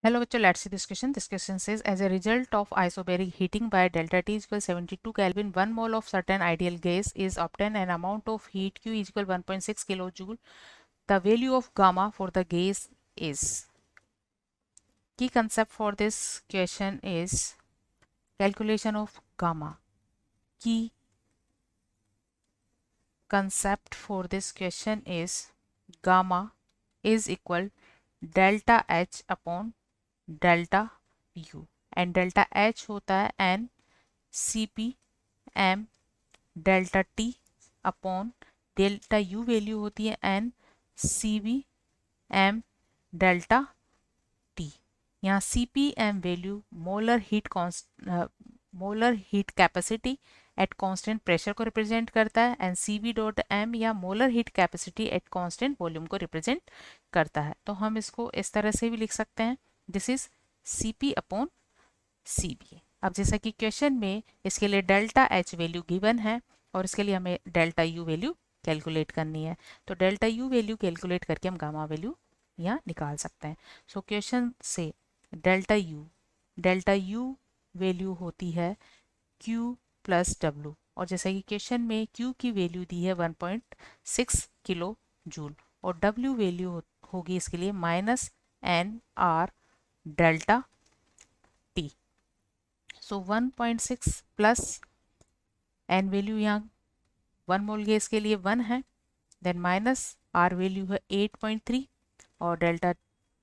Hello bachcho, let's see this question. This question says, as a result of isobaric heating by delta T is equal 72 Kelvin, 1 mole of certain ideal gas is obtained and amount of heat Q is equal 1.6 kilojoule. The value of gamma for the gas is. Key concept for this question is calculation of gamma. Key concept for this question is gamma is equal delta H upon delta U and delta H होता है n CP m delta T upon delta U value होती है N C B M delta T. यहाँ C P M value molar heat capacity at constant pressure को represent करता है and C B dot M या molar heat capacity at constant volume को represent करता है। तो हम इसको इस तरह से भी लिख सकते हैं, this is C P upon C B. अब जैसा कि क्वेश्चन में इसके लिए डेल्टा एच वैल्यू गिवन है और इसके लिए हमें डेल्टा यू वैल्यू कैलकुलेट करनी है, तो डेल्टा यू वैल्यू कैलकुलेट करके हम गामा वैल्यू यहाँ निकाल सकते हैं। सो क्वेश्चन से डेल्टा यू वैल्यू होती है Q प्लस डब्ल्यू और जैसा कि क्वेश्चन में Q की वैल्यू दी है 1.6 किलो जूल और W वैल्यू होगी इसके लिए minus N R delta T. So 1.6 plus N value यहाँ 1 मोल गैस के लिए 1 है, देन माइनस आर वैल्यू है 8.3 और डेल्टा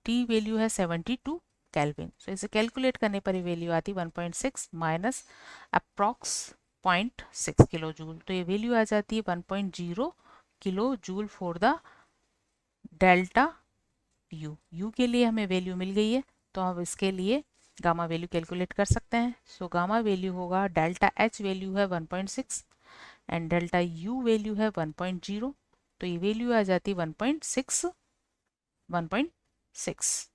टी वैल्यू है 72 केल्विन। सो इसे कैलकुलेट करने पर ये वैल्यू आती 1.6 माइनस अप्रॉक्स 0.6 किलो जूल, तो ये वैल्यू आ जाती है 1.0 kilo joule for the delta U. You के लिए हमें वैल्यू मिल गई है तो अब इसके लिए गामा वैल्यू कैलकुलेट कर सकते हैं। सो गामा वैल्यू होगा डेल्टा एच वैल्यू है 1.6 एंड डेल्टा यू वैल्यू है 1.0, तो ये वैल्यू आ जाती 1.6।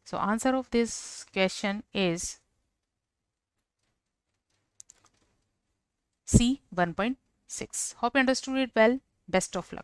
So answer of this question is C 1.6. Hope you understood it well. Best of luck.